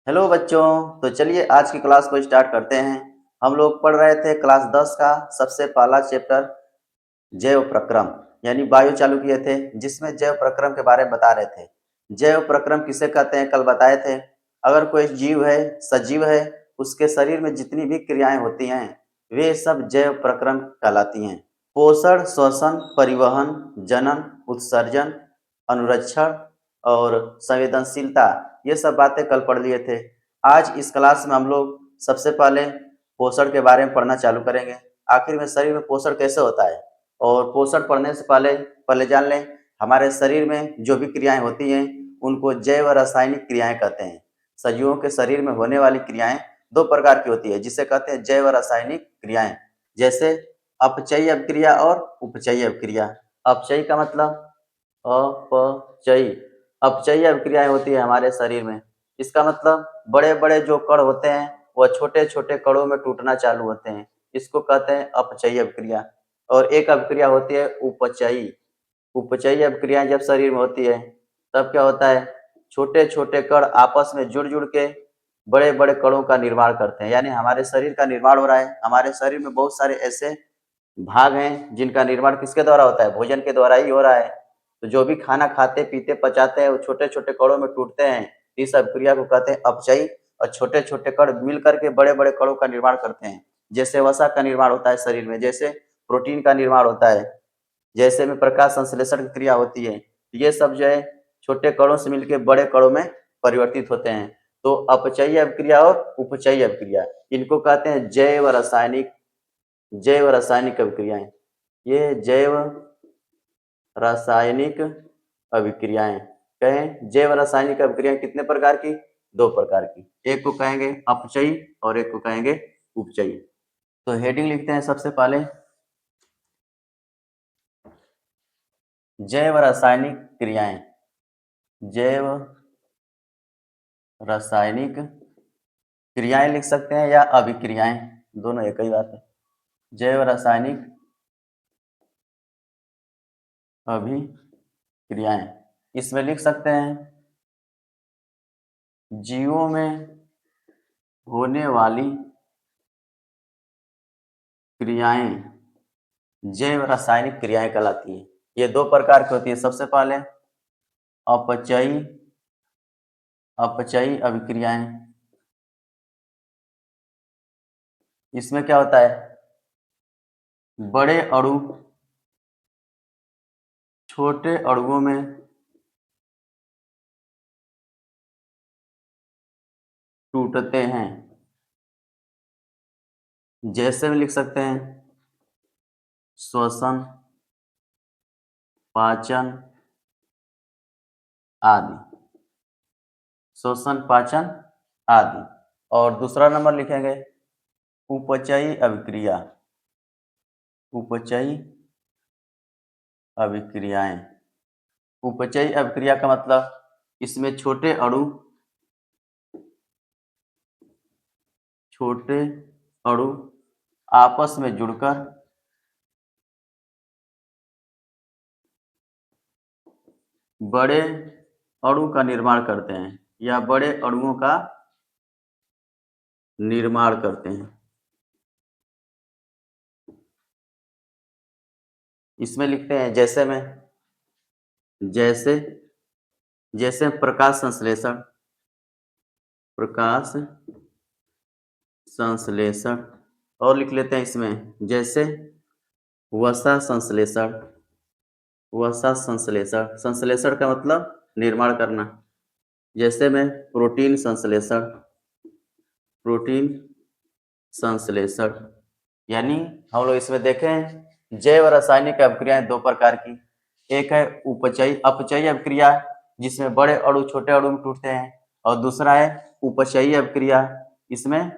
Hello बच्चों। तो चलिए आज की क्लास को स्टार्ट करते हैं। हम लोग पढ़ रहे थे क्लास 10 का सबसे पहला चैप्टर जैव प्रक्रम यानी बायो चालू किए थे, जिसमें जैव प्रक्रम के बारे में बता रहे थे। जैव प्रक्रम किसे कहते हैं कल बताए थे। अगर कोई जीव है, सजीव है, उसके शरीर में जितनी भी क्रियाएं होती हैं वे सब जैव प्रक्रम कहलाती हैं। पोषण, श्वसन, परिवहन, जनन, उत्सर्जन, अनुरक्षण और संवेदनशीलता, ये सब बातें कल पढ़ लिए थे। आज इस क्लास में हम लोग सबसे पहले पोषण के बारे में पढ़ना चालू करेंगे। आखिर में शरीर में पोषण कैसे होता है, और पोषण पढ़ने से पहले पहले जान लें हमारे शरीर में जो भी क्रियाएं होती हैं उनको जैव रासायनिक क्रियाएं कहते हैं। सजीवों के शरीर में होने वाली क्रियाएं दो प्रकार की होती है, जिसे कहते हैं जैव रासायनिक क्रियाएं। जैसे अपचयी अभिक्रिया और उपचयी अभिक्रिया। अपचयी का मतलब अपचयी, अपचयी अभिक्रियाएं होती है हमारे शरीर में। इसका मतलब बड़े बड़े जो कण होते हैं वह छोटे छोटे कणों में टूटना चालू होते हैं, इसको कहते हैं अपचयी अभिक्रिया। और एक अभिक्रिया होती है उपचयी। उपचयी अभिक्रिया जब शरीर में होती है तब क्या होता है, छोटे छोटे कण आपस में जुड़ जुड़ के बड़े बड़े कणों का निर्माण करते हैं। यानी हमारे शरीर का निर्माण हो रहा है। हमारे शरीर में बहुत सारे ऐसे भाग हैं जिनका निर्माण किसके द्वारा होता है, भोजन के द्वारा ही हो रहा है। तो जो भी खाना खाते पीते पचाते हैं वो छोटे छोटे कणों में टूटते हैं, इस अभिक्रिया को कहते हैं अपचयी। और छोटे छोटे कण मिल करके बड़े बड़े कणों का निर्माण करते हैं। जैसे वसा का निर्माण होता है शरीर में, जैसे प्रोटीन का निर्माण होता है, जैसे में प्रकाश संश्लेषण की क्रिया होती है। ये सब जो है छोटे कणों से मिलकर बड़े कणों में परिवर्तित होते हैं। तो अपचयी अभिक्रिया और उपचयी अभिक्रिया, इनको कहते हैं जैव रासायनिक अभिक्रियाएं। ये जैव रासायनिक अभिक्रियाएं कहें। जैव रासायनिक अभिक्रियाएं कितने प्रकार की, दो प्रकार की। एक को कहेंगे अपचयी और एक को कहेंगे उपचयी। तो हेडिंग लिखते हैं सबसे पहले, जैव रासायनिक क्रियाएं। जैव रासायनिक क्रियाएं लिख सकते हैं या अभिक्रियाएं, दोनों एक ही बात है। जैव रासायनिक अभिक्रियाएं, इसमें लिख सकते हैं जीवों में होने वाली क्रियाएं जैव रासायनिक क्रियाएं कहलाती हैं। ये दो प्रकार की होती है। सबसे पहले अपचयी अपचयी अभिक्रियाएं। इसमें क्या होता है, बड़े अणु छोटे अणुओं में टूटते हैं। जैसे में लिख सकते हैं श्वसन, पाचन आदि। श्वसन, पाचन आदि। और दूसरा नंबर लिखेंगे उपचयी अभिक्रिया। उपचयी अभिक्रियाएं। उपचयी अभिक्रिया का मतलब इसमें छोटे अणु आपस में जुड़कर बड़े अणु का निर्माण करते हैं या बड़े अणुओं का निर्माण करते हैं। इसमें लिखते हैं जैसे जैसे प्रकाश संश्लेषण, प्रकाश संश्लेषण। और लिख लेते हैं इसमें जैसे वसा संश्लेषण। वसा संश्लेषण, संश्लेषण का मतलब निर्माण करना। जैसे में प्रोटीन संश्लेषण, प्रोटीन संश्लेषण। यानी हम लोग इसमें देखें जैव रासायनिक अभिक्रियाएं दो प्रकार की। एक है अपचयी अभिक्रिया, जिसमें बड़े अणु छोटे अणु में टूटते हैं। और दूसरा है उपचयी अभिक्रिया, इसमें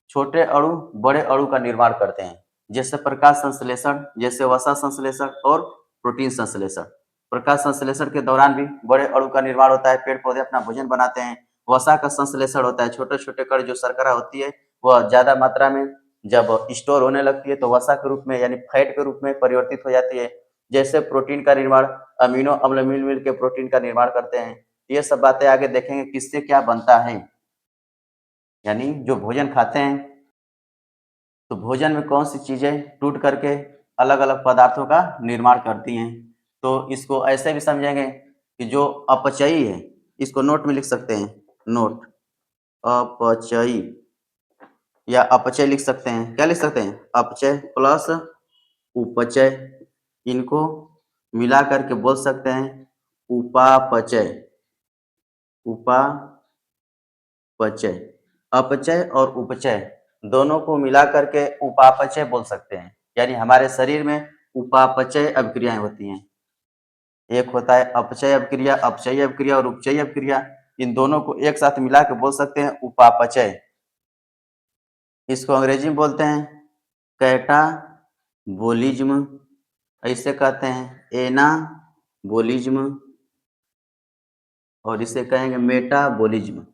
छोटे अणु बड़े अणु का निर्माण करते हैं। जैसे प्रकाश संश्लेषण, जैसे वसा संश्लेषण और प्रोटीन संश्लेषण। प्रकाश संश्लेषण के दौरान भी बड़े अणु का निर्माण होता है, पेड़ पौधे अपना भोजन बनाते हैं। वसा का संश्लेषण होता है, छोटे छोटे कण जो शर्करा होती है वह ज्यादा मात्रा में जब स्टोर होने लगती है तो वसा के रूप में यानी फैट के रूप में परिवर्तित हो जाती है। जैसे प्रोटीन का निर्माण, अमीनो अम्ल मिल मिल के प्रोटीन का निर्माण करते हैं। ये सब बातें आगे देखेंगे किससे क्या बनता है। यानी जो भोजन खाते हैं तो भोजन में कौन सी चीजें टूट करके अलग अलग पदार्थों का निर्माण करती हैं। तो इसको ऐसे भी समझेंगे कि जो अपचयी है, इसको नोट में लिख सकते हैं, नोट अपचयी या अपचय लिख सकते हैं। क्या लिख सकते हैं? अपचय प्लस उपचय, इनको मिला करके बोल सकते हैं उपापचय। उपापचय, अपचय और उपचय दोनों को मिला करके उपापचय बोल सकते हैं। यानी हमारे शरीर में उपापचय अभिक्रियाएं होती हैं। एक होता है अपचय अभिक्रिया, अपचयी अभिक्रिया और उपचयी अभिक्रिया। इन दोनों को एक साथ मिला के बोल सकते हैं उपापचय। इसको अंग्रेजी में बोलते हैं कैटाबोलिज्म, ऐसे कहते हैं एनाबोलिज्म, और इसे कहेंगे मेटाबोलिज्म।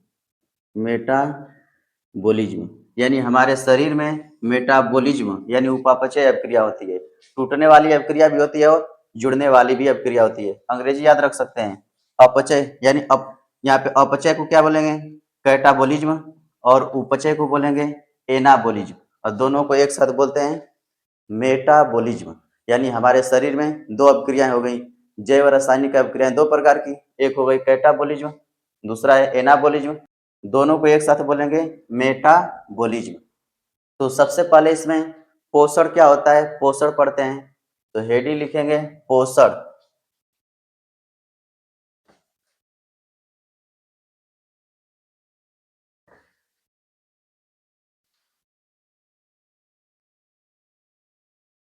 मेटाबोलिज्म यानी हमारे शरीर में मेटाबोलिज्म यानी उपापचय अभिक्रिया होती है। टूटने वाली अभिक्रिया भी होती है और जुड़ने वाली भी अभिक्रिया होती है। अंग्रेजी याद रख सकते हैं अपचय यानी यहाँ पे अपचय को क्या बोलेंगे? कैटाबोलिज्म, और उपचय को बोलेंगे एनाबोलिज्म, और दोनों को एक साथ बोलते हैं मेटाबोलिज्म। यानी हमारे शरीर में दो अभिक्रियाएं हो गई, जैव रासायनिक अभिक्रियाएं दो प्रकार की, एक हो गई कैटाबोलिज्म, दूसरा है एनाबोलिज्म। दोनों को एक साथ बोलेंगे मेटाबोलिज्म। तो सबसे पहले इसमें पोषण क्या होता है, पोषण पढ़ते हैं। तो हेडिंग लिखेंगे पोषण।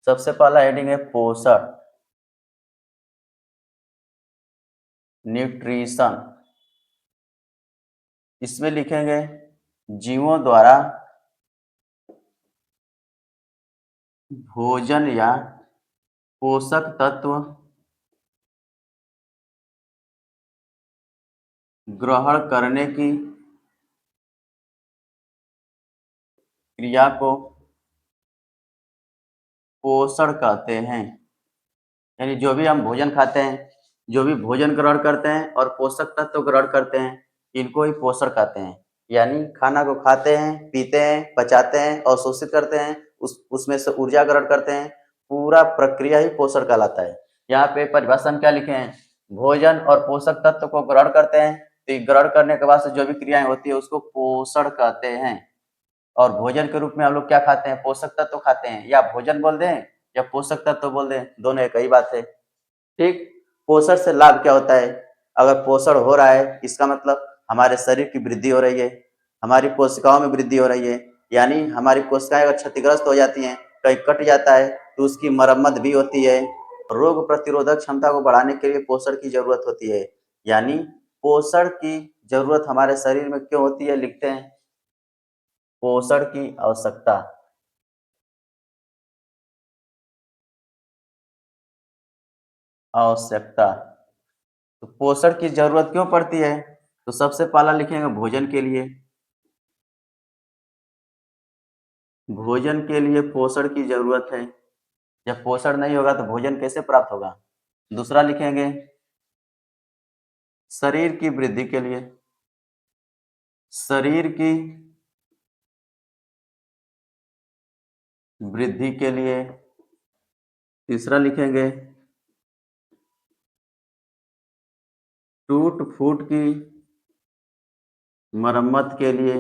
सबसे पहला हेडिंग है पोषण, न्यूट्रिशन। इसमें लिखेंगे जीवों द्वारा भोजन या पोषक तत्व ग्रहण करने की क्रिया को पोषण कहते हैं। यानी जो भी हम भोजन खाते हैं, जो भी भोजन ग्रहण करते हैं और पोषक तत्व ग्रहण करते हैं, इनको ही पोषण कहते हैं। यानी खाना को खाते हैं, पीते हैं, पचाते हैं और शोषित करते हैं, उसमें से ऊर्जा ग्रहण करते हैं, पूरा प्रक्रिया ही पोषण कहलाता है। यहाँ पे परिभाषा में क्या लिखे हैं? भोजन और पोषक तत्व को ग्रहण करते हैं, तो ग्रहण करने के बाद से जो भी क्रियाएं होती है उसको पोषण कहते हैं। और भोजन के रूप में हम लोग क्या खाते हैं? पोषक तत्व खाते हैं। या भोजन बोल दें या पोषक तत्व बोल दें, दोनों एक ही बात है। ठीक। पोषण से लाभ क्या होता है? अगर पोषण हो रहा है इसका मतलब हमारे शरीर की वृद्धि हो रही है, हमारी कोशिकाओं में वृद्धि हो रही है। यानी हमारी कोशिकाएं अगर क्षतिग्रस्त हो जाती हैं, कहीं कट जाता है तो उसकी मरम्मत भी होती है। रोग प्रतिरोधक क्षमता को बढ़ाने के लिए पोषण की जरूरत होती है। यानी पोषण की जरूरत हमारे शरीर में क्यों होती है? लिखते हैं पोषण की आवश्यकता। आवश्यकता, तो पोषण की जरूरत क्यों पड़ती है? तो सबसे पहला लिखेंगे भोजन के लिए। भोजन के लिए पोषण की जरूरत है। जब पोषण नहीं होगा तो भोजन कैसे प्राप्त होगा? दूसरा लिखेंगे शरीर की वृद्धि के लिए। शरीर की वृद्धि के लिए। तीसरा लिखेंगे टूट फूट की मरम्मत के लिए।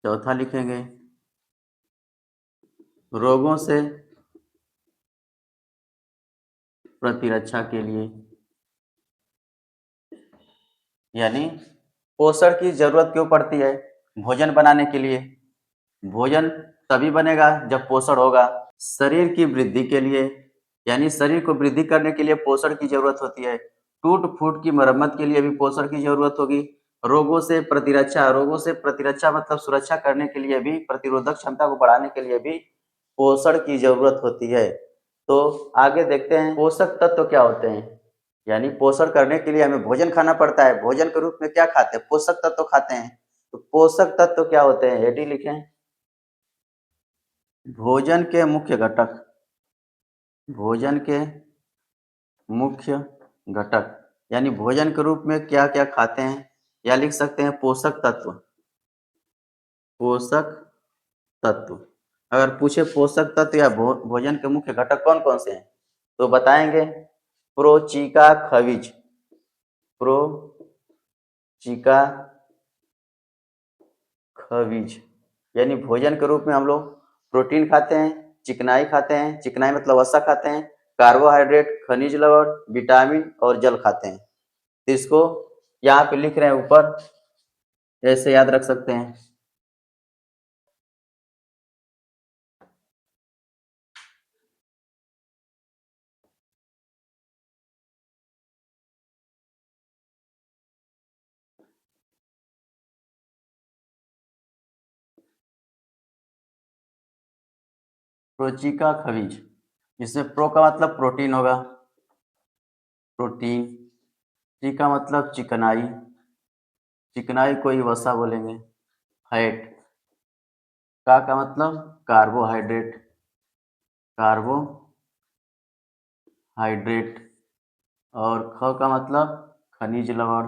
चौथा लिखेंगे रोगों से प्रतिरक्षा के लिए। यानी पोषण की जरूरत क्यों पड़ती है? भोजन बनाने के लिए। भोजन तभी बनेगा जब पोषण होगा। शरीर की वृद्धि के लिए, यानी शरीर को वृद्धि करने के लिए पोषण की जरूरत होती है। टूट फूट की मरम्मत के लिए भी पोषण की जरूरत होगी। रोगों से प्रतिरक्षा, रोगों से प्रतिरक्षा मतलब सुरक्षा करने के लिए भी, प्रतिरोधक क्षमता को बढ़ाने के लिए भी पोषण की जरूरत होती है। तो आगे देखते हैं पोषक तत्व क्या होते हैं। यानी पोषण करने के लिए हमें भोजन खाना पड़ता है। भोजन के रूप में क्या खाते हैं? पोषक तत्व खाते हैं। तो पोषक तत्व क्या होते हैं? हेडिंग लिखें भोजन के मुख्य घटक। भोजन के मुख्य घटक यानी भोजन के रूप में क्या क्या खाते हैं, या लिख सकते हैं पोषक तत्व। पोषक तत्व अगर पूछे पोषक तत्व या भोजन के मुख्य घटक कौन कौन से हैं तो बताएंगे प्रोचिका खनिज, प्रोचिका खनिज यानी भोजन के रूप में हम लोग प्रोटीन खाते हैं, चिकनाई खाते हैं, चिकनाई मतलब वसा खाते हैं, कार्बोहाइड्रेट, खनिज लवण, विटामिन और जल खाते हैं। तो इसको यहाँ पे लिख रहे हैं ऊपर, ऐसे याद रख सकते हैं। प्रोचिका खनिज, जिसमें प्रो का मतलब प्रोटीन होगा, प्रोटीन, ची का मतलब चिकनाई, चिकनाई को ही वसा बोलेंगे, फैट, का मतलब कार्बोहाइड्रेट, कार्बोहाइड्रेट और ख का मतलब खनिज लवण,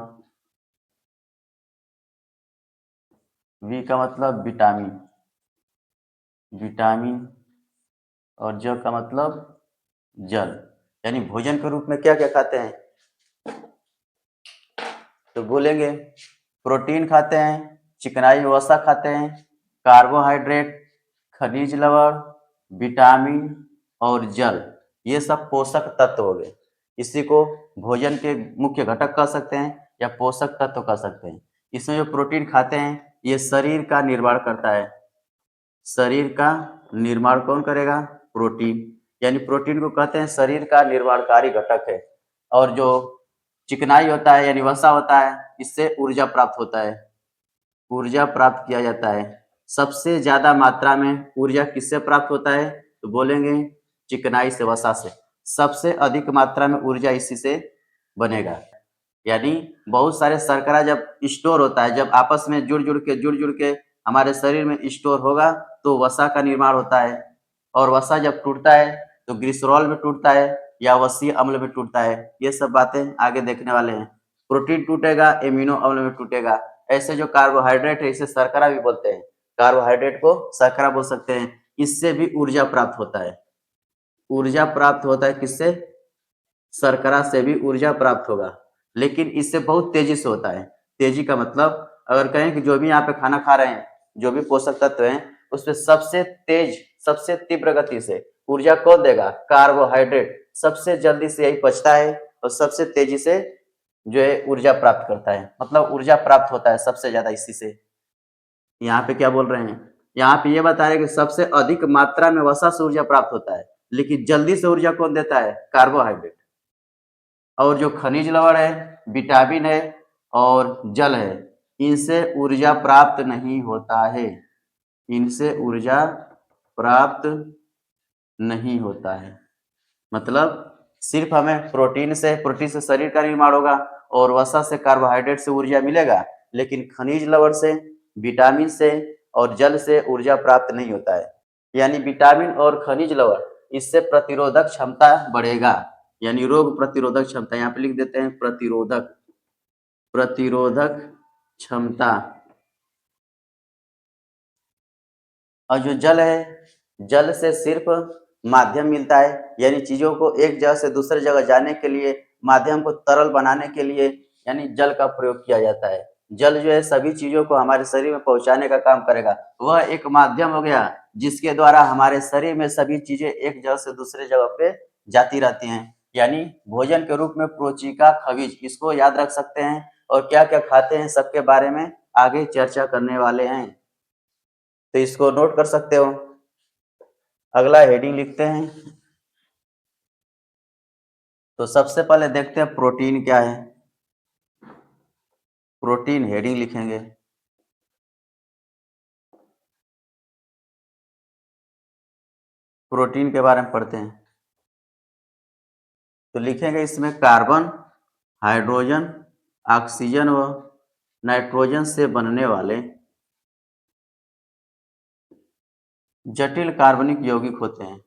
वी का मतलब विटामिन, विटामिन और ज का मतलब जल। यानी भोजन के रूप में क्या क्या खाते हैं तो बोलेंगे प्रोटीन खाते हैं, चिकनाई वसा खाते हैं, कार्बोहाइड्रेट, खनिज लवण, विटामिन और जल, ये सब पोषक तत्व हो गए। इसी को भोजन के मुख्य घटक कह सकते हैं या पोषक तत्व कह सकते हैं। इसमें जो प्रोटीन खाते हैं ये शरीर का निर्माण करता है। शरीर का निर्माण कौन करेगा? प्रोटीन। यानी प्रोटीन को कहते हैं शरीर का निर्माणकारी घटक है। और जो चिकनाई होता है यानी वसा होता है, इससे ऊर्जा प्राप्त होता है, ऊर्जा प्राप्त किया जाता है। सबसे ज्यादा मात्रा में ऊर्जा किससे प्राप्त होता है तो बोलेंगे चिकनाई से, वसा से। सबसे अधिक मात्रा में ऊर्जा इसी से बनेगा। यानी बहुत सारे शर्करा जब स्टोर होता है, जब आपस में जुड़ जुड़ के हमारे शरीर में स्टोर होगा तो वसा का निर्माण होता है। और वसा जब टूटता है तो ग्लिसरॉल में टूटता है या वसीय अम्ल में टूटता है। ये सब बातें आगे देखने वाले हैं। प्रोटीन टूटेगा, एमिनो अम्ल में टूटेगा। ऐसे जो कार्बोहाइड्रेट है इसे शर्करा भी बोलते हैं, कार्बोहाइड्रेट को शर्करा बोल सकते हैं। इससे भी ऊर्जा प्राप्त होता है। ऊर्जा प्राप्त होता है किससे? शर्करा से भी ऊर्जा प्राप्त होगा, लेकिन इससे बहुत तेजी से होता है। तेजी का मतलब अगर कहें कि जो भी यहाँ पे खाना खा रहे हैं, जो भी पोषक तत्व हैं, उसमें सबसे तेज, सबसे तीव्र गति से ऊर्जा कौन देगा? कार्बोहाइड्रेट सबसे जल्दी से यही पचता है और सबसे तेजी से जो है ऊर्जा प्राप्त करता है। मतलब ऊर्जा प्राप्त होता है सबसे ज्यादा इसी से। यहाँ पे क्या बोल रहे हैं? यहाँ पे ये बता रहे हैं कि सबसे अधिक मात्रा में वसा से ऊर्जा प्राप्त होता है, लेकिन जल्दी से ऊर्जा कौन देता है? कार्बोहाइड्रेट। और जो खनिज लवण है, विटामिन है और जल है, इनसे ऊर्जा प्राप्त नहीं होता है, इनसे ऊर्जा प्राप्त नहीं होता है। मतलब सिर्फ हमें प्रोटीन से शरीर का निर्माण होगा और वसा से, कार्बोहाइड्रेट से ऊर्जा मिलेगा, लेकिन खनिज लवण से, विटामिन से और जल से ऊर्जा प्राप्त नहीं होता है। यानी विटामिन और खनिज लवण, इससे प्रतिरोधक क्षमता बढ़ेगा। यानी रोग प्रतिरोधक क्षमता, यहाँ पे लिख देते हैं प्रतिरोधक, प्रतिरोधक क्षमता। और जो जल है, जल से सिर्फ माध्यम मिलता है। यानी चीजों को एक जगह से दूसरे जगह जाने के लिए, माध्यम को तरल बनाने के लिए यानी जल का प्रयोग किया जाता है। जल जो है सभी चीजों को हमारे शरीर में पहुंचाने का काम करेगा। वह एक माध्यम हो गया जिसके द्वारा हमारे शरीर में सभी चीजें एक जगह से दूसरे जगह पे जाती रहती हैं। यानी भोजन के रूप में प्रोचिका खनिज, इसको याद रख सकते हैं। और क्या क्या खाते हैं सबके बारे में आगे चर्चा करने वाले हैं, तो इसको नोट कर सकते हो। अगला हेडिंग लिखते हैं। तो सबसे पहले देखते हैं प्रोटीन क्या है। प्रोटीन हेडिंग लिखेंगे। प्रोटीन के बारे में पढ़ते हैं तो लिखेंगे इसमें कार्बन, हाइड्रोजन, ऑक्सीजन व नाइट्रोजन से बनने वाले जटिल कार्बनिक यौगिक होते हैं।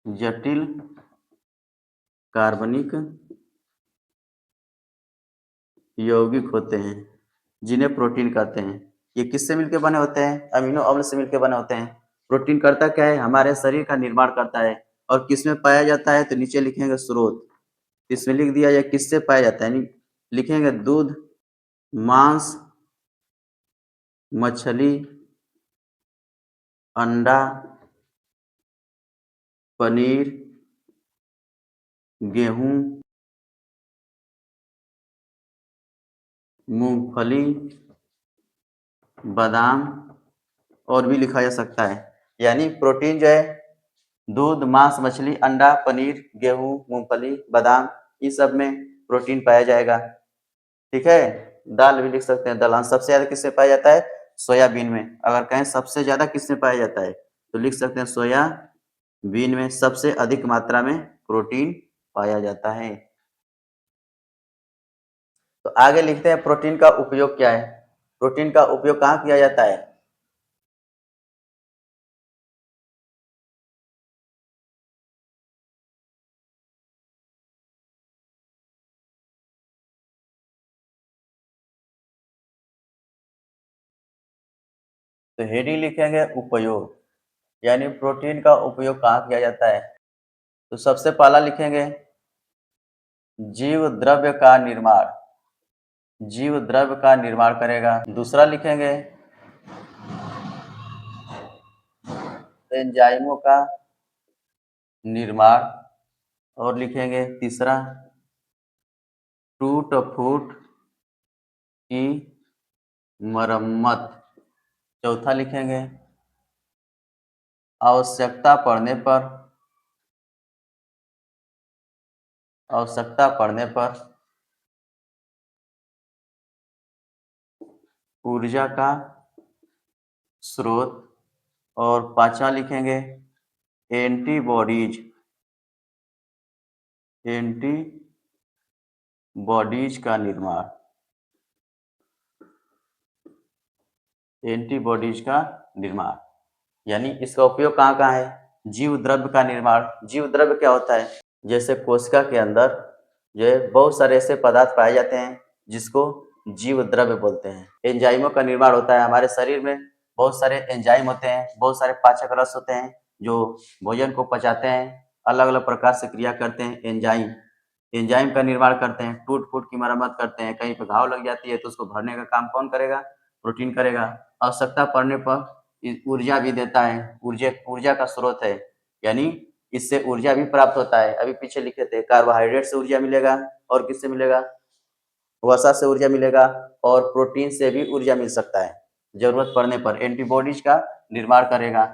जटिल कार्बनिक यौगिक होते हैं जिन्हें प्रोटीन कहते हैं। ये किससे मिलकर बने होते हैं? अमीनो अम्ल से मिलकर बने होते हैं। प्रोटीन करता क्या है? हमारे शरीर का निर्माण करता है। और किसमें पाया जाता है? तो नीचे लिखेंगे स्रोत। इसमें लिख दिया जाए किससे पाया जाता है, यानी लिखेंगे दूध, मांस, मछली, अंडा, पनीर, गेहूं, मूंगफली, बादाम, और भी लिखा जा सकता है। यानी प्रोटीन जो है दूध, मांस, मछली, अंडा, पनीर, गेहूं, मूंगफली, बादाम, इस सब में प्रोटीन पाया जाएगा। ठीक है। दाल भी लिख सकते हैं। दलहन सबसे ज्यादा किसमें पाया जाता है? सोयाबीन में। अगर कहें सबसे ज्यादा किसमें पाया जाता है तो लिख सकते हैं सोयाबीन में सबसे अधिक मात्रा में प्रोटीन पाया जाता है। तो आगे लिखते हैं प्रोटीन का उपयोग क्या है। प्रोटीन का उपयोग कहाँ किया जाता है? तो हेडिंग लिखेंगे उपयोग, यानी प्रोटीन का उपयोग कहाँ किया जाता है। तो सबसे पहला लिखेंगे जीव द्रव्य का निर्माण, जीव द्रव्य का निर्माण करेगा। दूसरा लिखेंगे एंजाइमों का निर्माण। और लिखेंगे तीसरा टूट फूट की मरम्मत। चौथा लिखेंगे आवश्यकता पड़ने पर, आवश्यकता पड़ने पर ऊर्जा का स्रोत। और पांचवा लिखेंगे एंटीबॉडीज, एंटीबॉडीज का निर्माण, एंटीबॉडीज का निर्माण। यानी इसका उपयोग कहाँ कहाँ है? जीव द्रव्य का निर्माण। जीव द्रव्य क्या होता है? जैसे कोशिका के अंदर जो है बहुत सारे ऐसे पदार्थ पाए जाते हैं जिसको जीव द्रव्य बोलते हैं। एंजाइमों का निर्माण होता है। हमारे शरीर में बहुत सारे एंजाइम होते हैं, बहुत सारे पाचक रस होते हैं जो भोजन को पचाते हैं, अलग अलग प्रकार से क्रिया करते हैं। एंजाइम एंजाइम का निर्माण करते हैं, टूट फूट की मरम्मत करते हैं। कहीं पर घाव लग जाती है तो उसको भरने का काम कौन करेगा? प्रोटीन करेगा। आवश्यकता पड़ने पर ऊर्जा भी देता है, ऊर्जा ऊर्जा का स्रोत है। यानी इससे ऊर्जा भी प्राप्त होता है। अभी पीछे लिखे थे कार्बोहाइड्रेट से ऊर्जा मिलेगा, और किससे मिलेगा? वसा से ऊर्जा मिलेगा, और प्रोटीन से भी ऊर्जा मिल सकता है। जरूरत पड़ने पर एंटीबॉडीज का निर्माण करेगा।